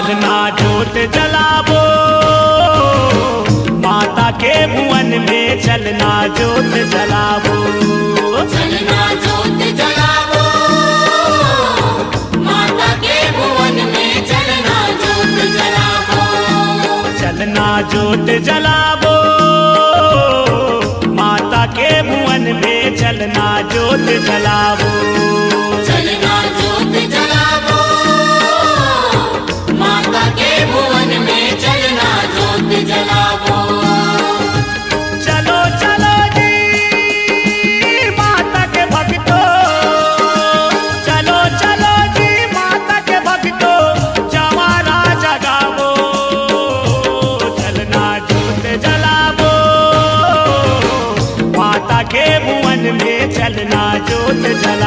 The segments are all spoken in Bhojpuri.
चलना जोत जलावो, माता के भुवन में चलना जोत जलावो। चलना जोत जलावो, माता के भुवन में चलना जोत जलावो। चलना जोत जलावो, माता के भुवन में चलना जोत जलावो। चलना जोत जलावो, माता के भुवन में चलना जोत जलावो। चलो चलो जी माता के भक्तों, चलो चलो जी माता के भक्तों, जवारा जगावो। चलना जोत जलावो, माता के भुवन में चलना जोत जलावो।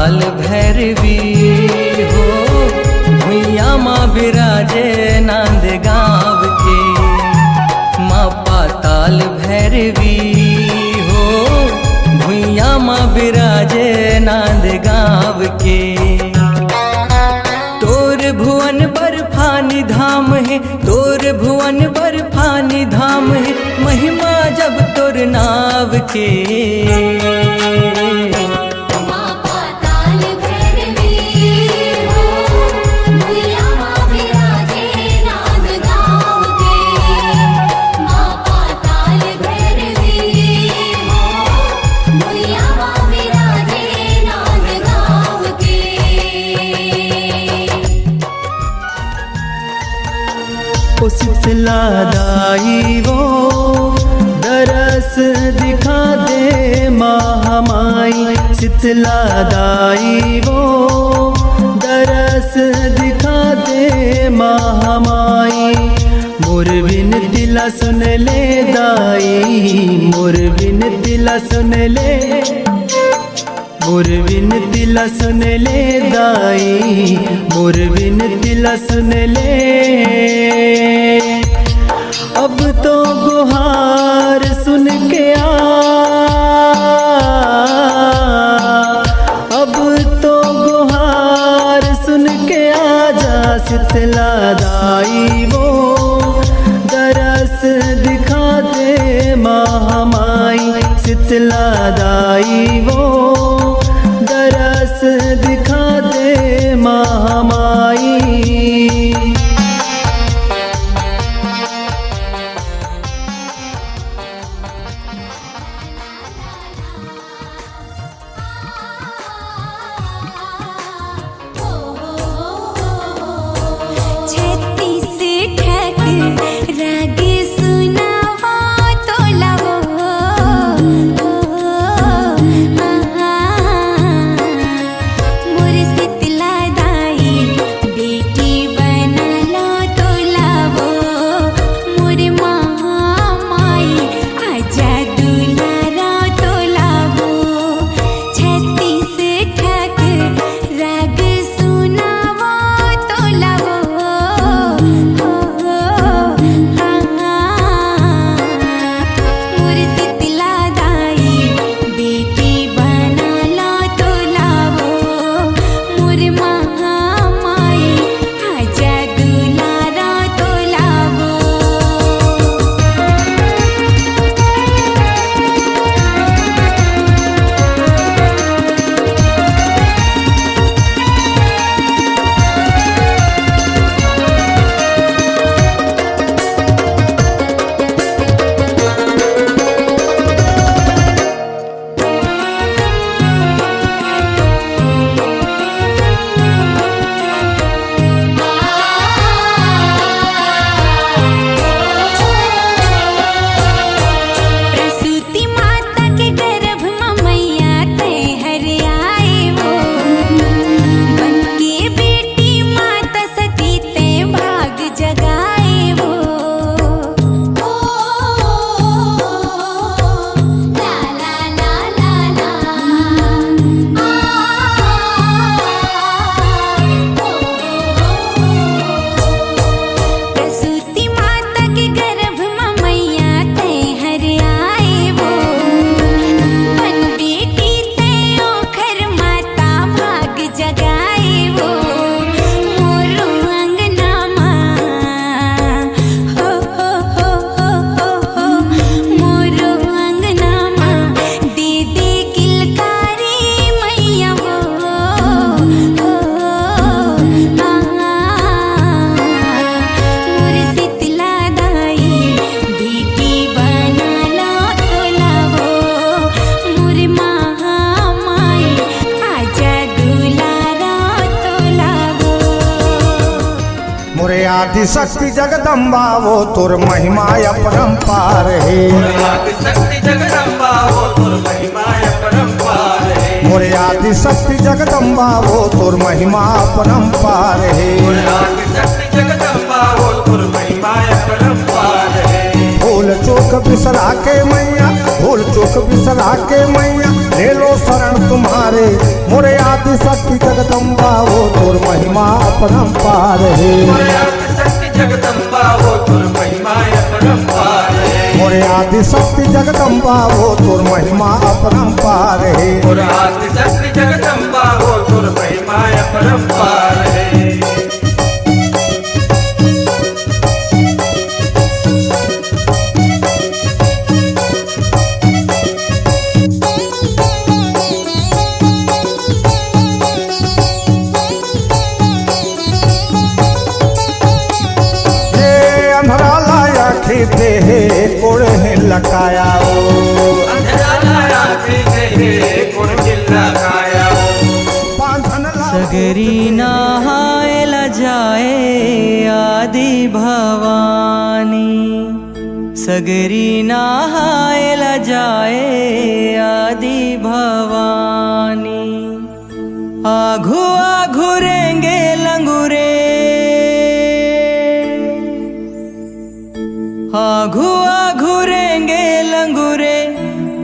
पाताल भैरवी हो, भुइया माँ विराजे नांद गाँव के। माँ पाताल भैरवी हो, भुइया माँ विराजे नांद गाँव के। तोर भुवन बर्फानी धाम है, तोर भुवन बर्फानी धाम है, महिमा जब तोर नाव के। माँ पाताल भैरवी हो, भुइया माँ विराजे नाद गाँव के। माँ पाताल भैरवी हो, भुइया माँ विराजे नाद गाँव के। ओ शीतला दाई वो दरस दिखा दे महामाई, शीतला दाई वो दरस दिखा दे महामाई। मोर विनती ला सुन ले दाई, मोर विनती ला सुन ले, मोर विनती ला सुन ले दाई, मोर विनती ला सुन ले। अब तो गुहार सुन के आ, अब तो गुहार सुन के आजा शीतला दाई वो दरस दिखा दे महामाई, शीतला दाई वो दरस दिखा दे महामाई। छत्तीस ठक राग सुनावा तो लावो, मोर शीतला दाई बेटी बना लो तो लावो, मोर माई आजा दुलारा तो लावो। छत्तीस ठक राग सुनावा तो लावो, मोर शीतला दाई बेटी बना लो तो लावो, मोर माई आजा दुलारा तो लावो। प्रसूति माता के गर्भ में मैया ते हर आए वो, बनके बेटी माता सती ते भाग जगाए वो। ला ला ला ला ला प्रसूति माता के गर्भ में मैया ते हर आए वो, बन बेटी ते ओखर माता भाग जगाए वो। मोरो अंगना माँ हो मोरो अंगना माँ दे दे किलकारी मैया वो, मोर शीतला दाई बेटी बना लो तो लावो, मोर माई आजा दुलारा तो लावो। मोरे आदि शक्ति जगदम्बा वो तोर महिमा अपरंपार है। मोरे आदि शक्ति जगदम्बा वो तोर महिमा अपरंपार है। मोरे आदि शक्ति जगदम्बा वो तोर महिमा अपरंपार है। मोरे आदि शक्ति जगदम्बा वो तोर महिमा अपरंपार है। भूल चूक बिसरा के मैया, भूल चूक बिसरा के मैया, ले लो शरण तुम्हारी मारे मोरे आदि शक्ति जगदम्बा वो तोर महिमा अपरंपार है। मोरे आदि शक्ति जगदम्बा वो तोर महिमा अपरंपार है। मोरे आदि शक्ति जगदम्बा वो तोर महिमा अपरंपार है। मोरे आदि शक्ति जगदम्बा वो तोर महिमा अपरंपार है। खेते है कोड़े है लकाया ओ अंधेरा लाया खेते है कोड़े लकाया ओ। सगरी नहाए ला जाए आदि भवानी, सगरी नहाए ला जाए आदि भवानी। आघू आघू रेंगे लंगूरे, आघू आघू रेंगे लंगूरे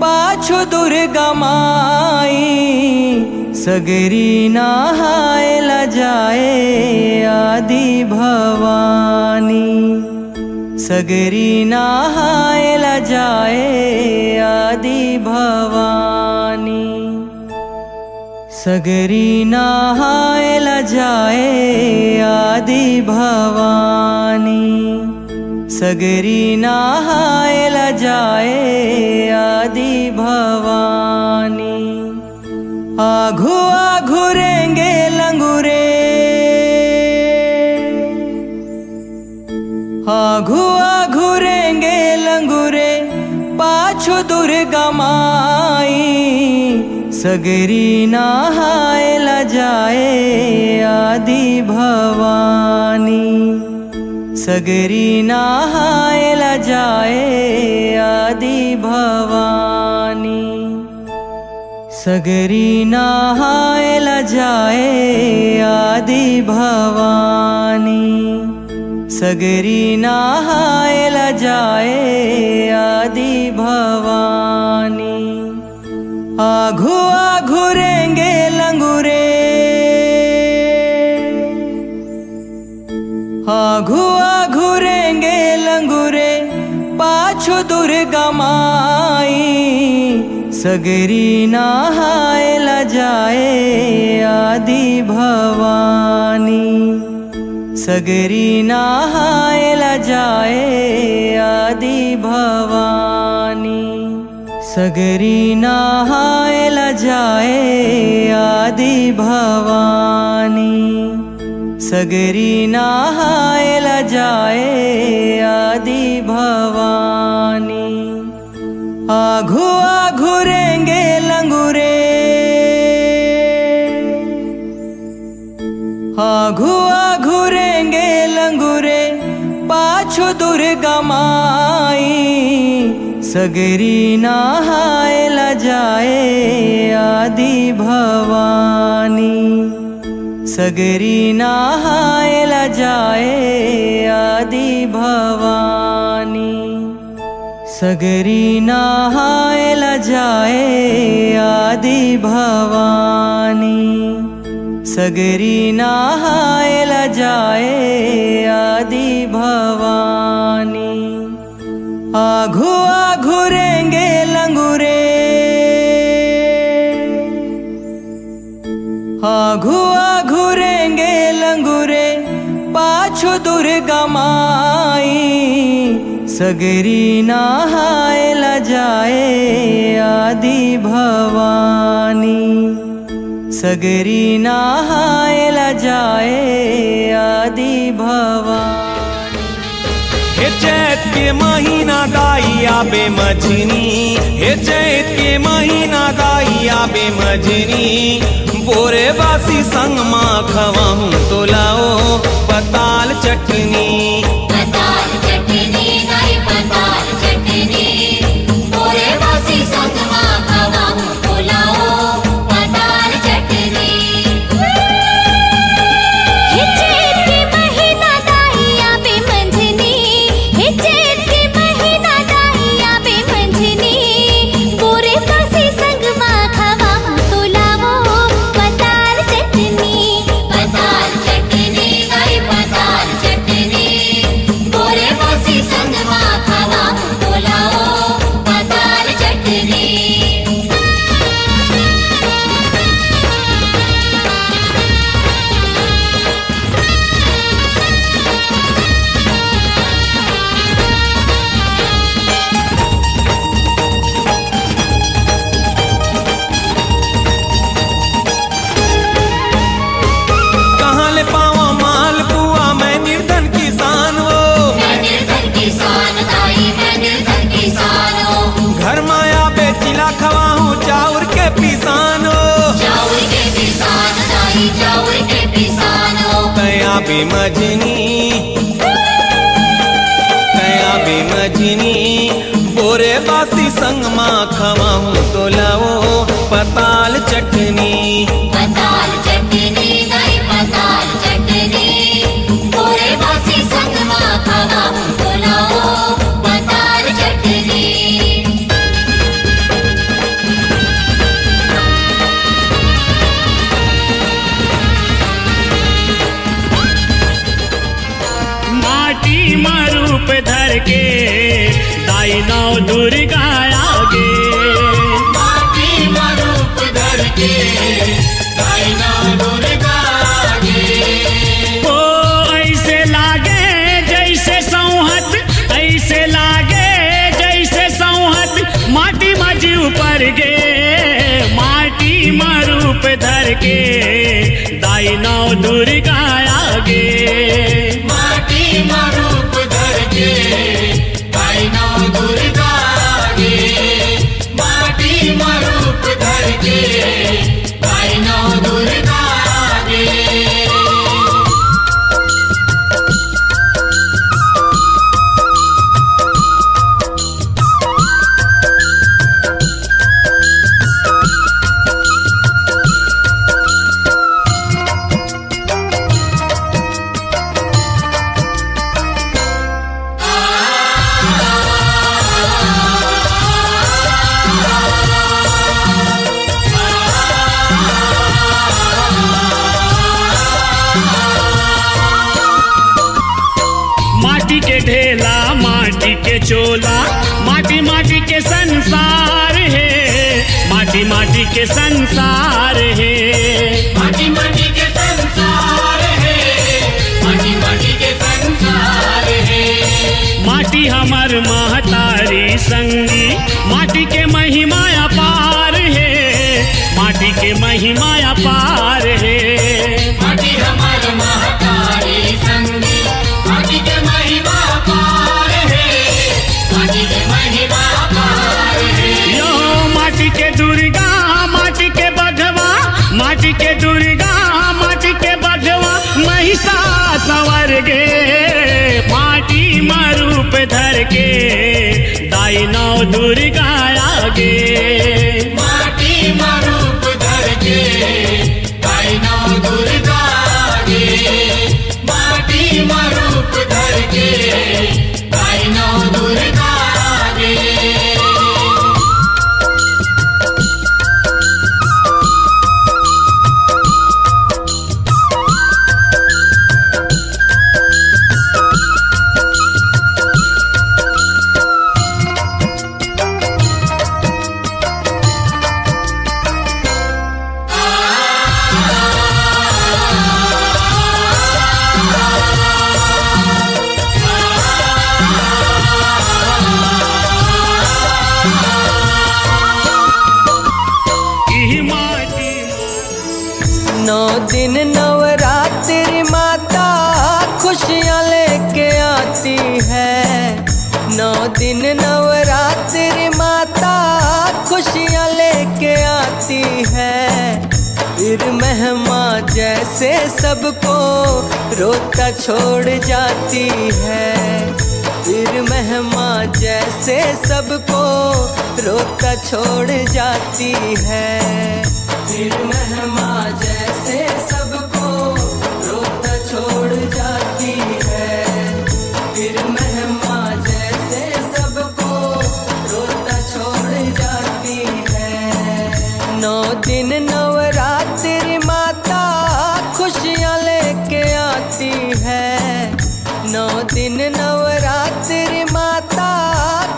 पाछू दुर्गा माई। सगरी नहाए ला जाए आदि भवानी, सगरी नहाए ला जाए आदि भवानी। सगरी नहाए ला जाए आदि भवानी, सगरी नहाए ला जाए आदि भवानी। आघू आघू रेंगे लंगूरे, आघू आघू रेंगे लंगूरे पाछू दुर्गा माई। सगरी नहाए ला जाए आदि भवानी, सगरी नहाए ला जाए आदि भवानी। सगरी नहाए ला जाए आदि भवानी, सगरी नहाए ला जाए आदि भवानी। आघू आघू रेंगे लंगूरे, आघू आघू रेंगे लंगूरे पाछू दुर्गा माई। सगरी नहाए ला जाए आदि भवानी, सगरी नहाए ला जाए आदि भवानी। सगरी नहाए ला जाए आदि भवानी, सगरी नहाए ला जाए आदि भवानी। आघू आघू रेंगे लंगूरे, आघू आघू रेंगे लंगूरे पाछू दुर्गा माई। सगरी नहाए ला जाए आदि भवानी, सगरी नहाए ला जाए आदि भवानी। सगरी नहाए ला जाए आदि भवानी, सगरी नहाए ला जाए आदि भवानी। आघू आघू रेंगे लंगूरे, आघू आघू रेंगे लंगूरे पाछू दुर्गा माई। सगरी नहाए ला जाए आदि भवानी, सगरी नहाए ला जाए आदि भवानी। हे चैत के महीना दाई आबे मझनी, हे चैत के महीना दाई आबे मझनी। बोरे बासी संग माँ खवाहूँ तो लाओ पताल चटनी, पताल चटनी दाई पताल चटनी। बोरे बासी संग माँ खवाहूँ तो लाओ पताल चटनी। हे चैत के महीना दाई आबे मंझनी, हे चैत के महीना दाई आबे मंझनी। बोरे बासी संग माँ खवाहूँ तो लाओ आबे मजनी आबे मजनी बोरे बासी संग माँ खवाऊं तो लाओ पताल चटनी पताल चटनी दही पताल चटनी पूरे बासी संग माँ खवाऊं तो लाओ पताल चटनी। माटी में रूप धर के दाई नौ दुर्गा आगे माटी में रूप धर के दाई नौ दुर्गा आगे। ओ ऐसे लागे जैसे सौहत ऐसे लागे जैसे सौहत माटी में जीव पर गे माटी में रूप धर के दाई नौ दुर्गा आगे माटी में रूप धर के दाई नौ दुर्गा आगे माटी में रूप धर के दाई नौ दुर्गा आगे। माटी के ढेला माटी के चोला माटी माटी के संसार है माटी माटी के संसार है माटी माटी के संसार है माटी माटी के संसार है। माटी हमर महतारी संगी माटी के महिमा अपार है माटी के महिमा अपार है माटी हमार महतारी संगी माटी के महिमा पार है माटी के महिमा पार है। यो माटी के दुर्गा माटी के बघवा माटी के दुर्गा माटी के बघवा महिषा सवर गे माटी में रूप धर के दाई नौ दुर्गा आगे माटी में रूप धर के दाई नौ दुर्गा आगे माटी में रूप धर के दाई नौ दुर्गा आगे। ई माटी नौ दिन नवरात्रि माता खुशियाँ लेके आती है। नौ दिन नवरात्रि माता खुशियाँ लेके आती है। फिर महिमा जैसे सबको रोता छोड़ जाती है। फिर महिमा जैसे सबको रोता छोड़ जाती है। फिर महिमा जैसे सबको रोता छोड़ जाती है। फिर महिमा जैसे सबको रोता छोड़ जाती है। 9 दिन नवरात्रि माता खुशियाँ लेके आती है। 9 दिन नवरात्रि माता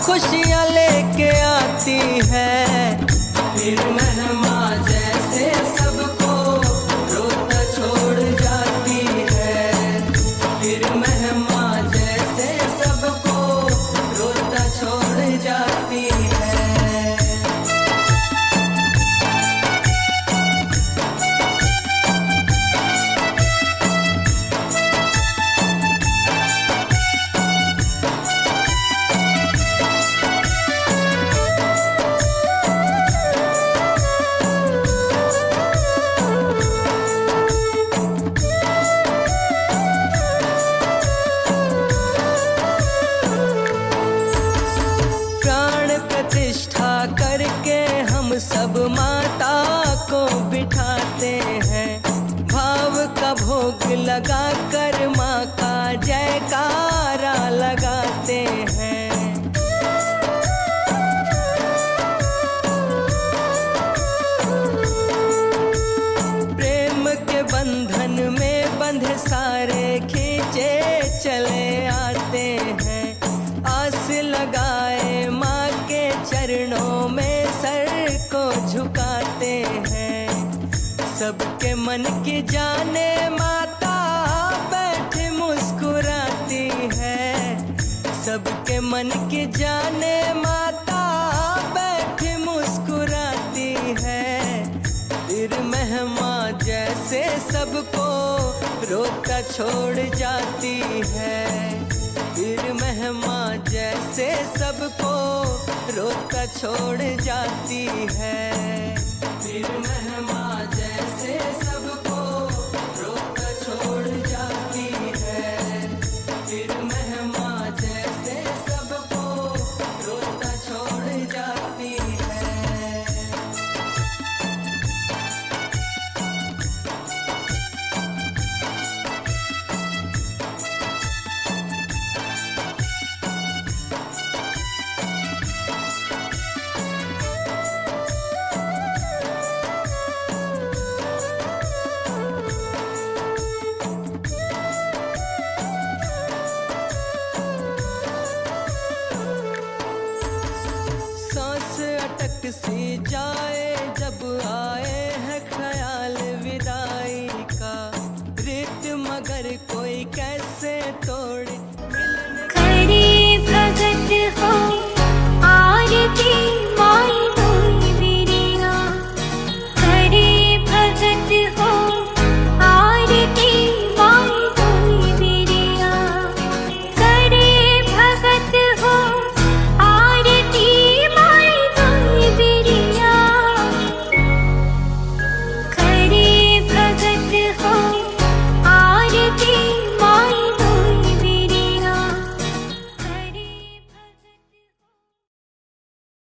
खुशियाँ लेके आती है। फिर महिमा जैसे सबको भोग लगा कर माँ का जयकारा लगाते हैं। प्रेम के बंधन में बंधे सारे खींचे चले आते हैं। आस लगाए माँ के चरणों में सर को झुकाते हैं। सबके मन की जाने माता बैठे मुस्कुराती है। सबके मन की जाने माता बैठे मुस्कुराती है। फिर महिमा जैसे सबको रोता छोड़ जाती है। फिर महिमा जैसे सबको रोता छोड़ जाती है। फिर महिमा